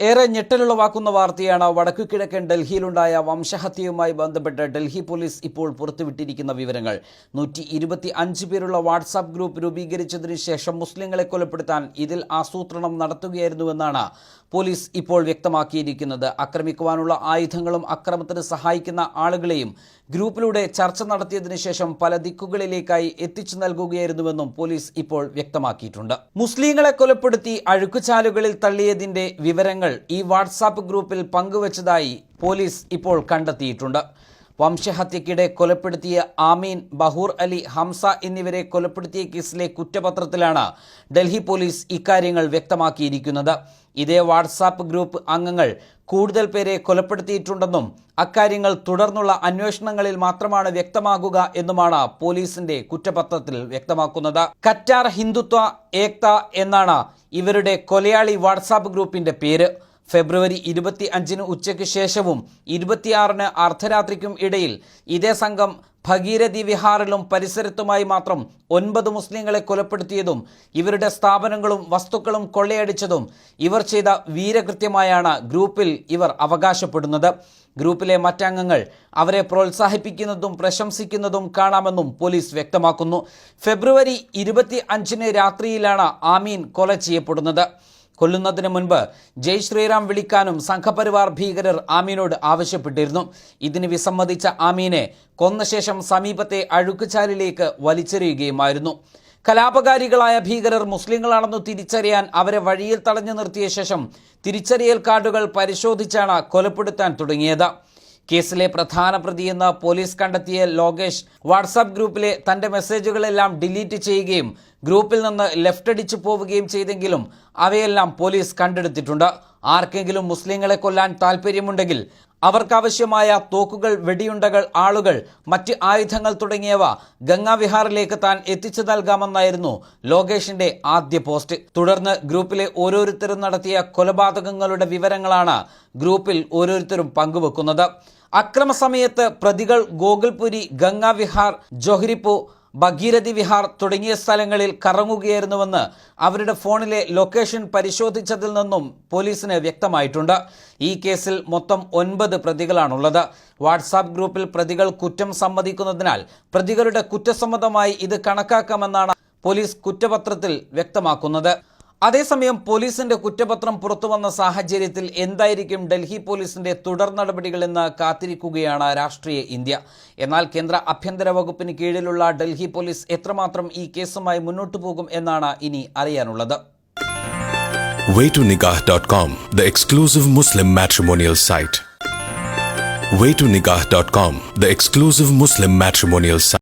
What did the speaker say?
ഏറെ ഞെട്ടലുളവാക്കുന്ന വാർത്തയാണ് വടക്കുകിഴക്കൻ ഡൽഹിയിലുണ്ടായ വംശഹത്യയുമായി ബന്ധപ്പെട്ട് ഡൽഹി പോലീസ് ഇപ്പോൾ പുറത്തുവിട്ടിരിക്കുന്ന വിവരങ്ങൾ. 125 പേരുള്ള വാട്സാപ്പ് ഗ്രൂപ്പ് രൂപീകരിച്ചതിനു ശേഷം മുസ്ലിങ്ങളെ കൊലപ്പെടുത്താൻ ഇതിൽ ആസൂത്രണം നടത്തുകയായിരുന്നുവെന്നാണ് പോലീസ് ഇപ്പോൾ വ്യക്തമാക്കിയിരിക്കുന്നത്. ആക്രമിക്കുവാനുള്ള ആയുധങ്ങളും അക്രമത്തിന് സഹായിക്കുന്ന ആളുകളെയും ഗ്രൂപ്പിലൂടെ ചർച്ച നടത്തിയതിനു ശേഷം പല ദിക്കുകളിലേക്കായി എത്തിച്ചു നൽകുകയായിരുന്നുവെന്നും പോലീസ് ഇപ്പോൾ വ്യക്തമാക്കിയിട്ടുണ്ട്. മുസ്ലിങ്ങളെ കൊലപ്പെടുത്തി അഴുക്കുചാലുകളിൽ തള്ളിയതിന്റെ വിവരങ്ങൾ ഈ വാട്സാപ്പ് ഗ്രൂപ്പിൽ പങ്കുവച്ചതായി പോലീസ് ഇപ്പോൾ കണ്ടെത്തിയിട്ടുണ്ട്. വംശഹത്യക്കിടെ കൊലപ്പെടുത്തിയ ആമീൻ, ബഹൂർ അലി, ഹംസ എന്നിവരെ കൊലപ്പെടുത്തിയ കേസിലെ കുറ്റപത്രത്തിലാണ് ഡൽഹി പോലീസ് ഇക്കാര്യങ്ങൾ വ്യക്തമാക്കിയിരിക്കുന്നത്. ഇതേ വാട്സാപ്പ് ഗ്രൂപ്പ് അംഗങ്ങൾ കൂടുതൽ പേരെ കൊലപ്പെടുത്തിയിട്ടുണ്ടെന്നും അക്കാര്യങ്ങൾ തുടർന്നുള്ള അന്വേഷണങ്ങളിൽ മാത്രമാണ് വ്യക്തമാകുക എന്നുമാണ് പോലീസിന്റെ കുറ്റപത്രത്തിൽ വ്യക്തമാക്കുന്നത്. കറ്റാർ ഹിന്ദുത്വ ഏക്ത എന്നാണ് ഇവരുടെ കൊലയാളി വാട്സാപ്പ് ഗ്രൂപ്പിന്റെ പേര്. ഫെബ്രുവരി 25 ഉച്ചയ്ക്ക് ശേഷവും 26 അർദ്ധരാത്രിക്കും ഇടയിൽ ഇതേ സംഘം ഭഗീരഥി വിഹാറിലും പരിസരത്തുമായി മാത്രം 9 മുസ്ലിങ്ങളെ കൊലപ്പെടുത്തിയതും ഇവരുടെ സ്ഥാപനങ്ങളും വസ്തുക്കളും കൊള്ളയടിച്ചതും ഇവർ ചെയ്ത വീരകൃത്യമായാണ് ഗ്രൂപ്പിൽ ഇവർ അവകാശപ്പെടുന്നത്. ഗ്രൂപ്പിലെ മറ്റംഗങ്ങൾ അവരെ പ്രോത്സാഹിപ്പിക്കുന്നതും പ്രശംസിക്കുന്നതും കാണാമെന്നും പോലീസ് വ്യക്തമാക്കുന്നു. ഫെബ്രുവരി 25 രാത്രിയിലാണ് ആമീൻ കൊല ചെയ്യപ്പെടുന്നത്. കൊല്ലുന്നതിന് മുൻപ് ജയ് ശ്രീറാം വിളിക്കാനും സംഘപരിവാർ ഭീകരർ ആമീനോട് ആവശ്യപ്പെട്ടിരുന്നു. ഇതിന് വിസമ്മതിച്ച ആമീനെ കൊന്ന ശേഷം സമീപത്തെ അഴുക്കുചാലിലേക്ക് വലിച്ചെറിയുകയുമായിരുന്നു. കലാപകാരികളായ ഭീകരർ മുസ്ലിങ്ങളാണെന്ന് തിരിച്ചറിയാൻ അവരെ വഴിയിൽ തടഞ്ഞു നിർത്തിയ ശേഷം തിരിച്ചറിയൽ കാർഡുകൾ പരിശോധിച്ചാണ് കൊലപ്പെടുത്താൻ തുടങ്ങിയത്. കേസിലെ പ്രധാന പ്രതിയെന്ന് പോലീസ് കണ്ടെത്തിയ ലോകേഷ് വാട്സാപ്പ് ഗ്രൂപ്പിലെ തന്റെ മെസ്സേജുകളെല്ലാം ഡിലീറ്റ് ചെയ്യുകയും ഗ്രൂപ്പിൽ നിന്ന് ലെഫ്റ്റ് അടിച്ചു പോവുകയും ചെയ്തെങ്കിലും അവയെല്ലാം പോലീസ് കണ്ടെടുത്തിട്ടുണ്ട്. ആർക്കെങ്കിലും മുസ്ലിങ്ങളെ കൊല്ലാൻ താല്പര്യമുണ്ടെങ്കിൽ അവർക്കാവശ്യമായ തോക്കുകൾ, വെടിയുണ്ടകൾ, ആളുകൾ, മറ്റ് ആയുധങ്ങൾ തുടങ്ങിയവ ഗംഗാവിഹാറിലേക്ക് താൻ എത്തിച്ചു നൽകാമെന്നായിരുന്നു ലോകേഷിന്റെ ആദ്യ പോസ്റ്റ്. തുടർന്ന് ഗ്രൂപ്പിലെ ഓരോരുത്തരും നടത്തിയ കൊലപാതകങ്ങളുടെ വിവരങ്ങളാണ് ഗ്രൂപ്പിൽ ഓരോരുത്തരും പങ്കുവെക്കുന്നത്. അക്രമ സമയത്ത് പ്രതികൾ ഗോകുൽപുരി, ഗംഗാവിഹാർ, ജോഹരിപ്പൂ, ഭഗീരഥി വിഹാർ തുടങ്ങിയ സ്ഥലങ്ങളിൽ കറങ്ങുകയായിരുന്നുവെന്ന് അവരുടെ ഫോണിലെ ലൊക്കേഷൻ പരിശോധിച്ചതിൽ നിന്നും പോലീസിന് വ്യക്തമായിട്ടുണ്ട്. ഈ കേസിൽ മൊത്തം 9 പ്രതികളാണുള്ളത്. വാട്സാപ്പ് ഗ്രൂപ്പിൽ പ്രതികൾ കുറ്റം സമ്മതിക്കുന്നതിനാൽ പ്രതികളുടെ കുറ്റസമ്മതമായി ഇത് കണക്കാക്കാമെന്നാണ് പോലീസ് കുറ്റപത്രത്തിൽ വ്യക്തമാക്കുന്നത്. അതേസമയം പോലീസിന്റെ കുറ്റപത്രം പുറത്തുവന്ന സാഹചര്യത്തിൽ എന്തായിരിക്കും ഡൽഹി പോലീസിന്റെ തുടർ നടപടികളെന്ന് കാത്തിരിക്കുകയാണ് രാഷ്ട്രീയ ഇന്ത്യ. എന്നാൽ കേന്ദ്ര ആഭ്യന്തര വകുപ്പിന് കീഴിലുള്ള ഡൽഹി പോലീസ് എത്രമാത്രം ഈ കേസുമായി മുന്നോട്ടു പോകും എന്നാണ് ഇനി അറിയാനുള്ളത്. waytonikah.com, the exclusive Muslim matrimonial site. waytonikah.com, the exclusive Muslim matrimonial site.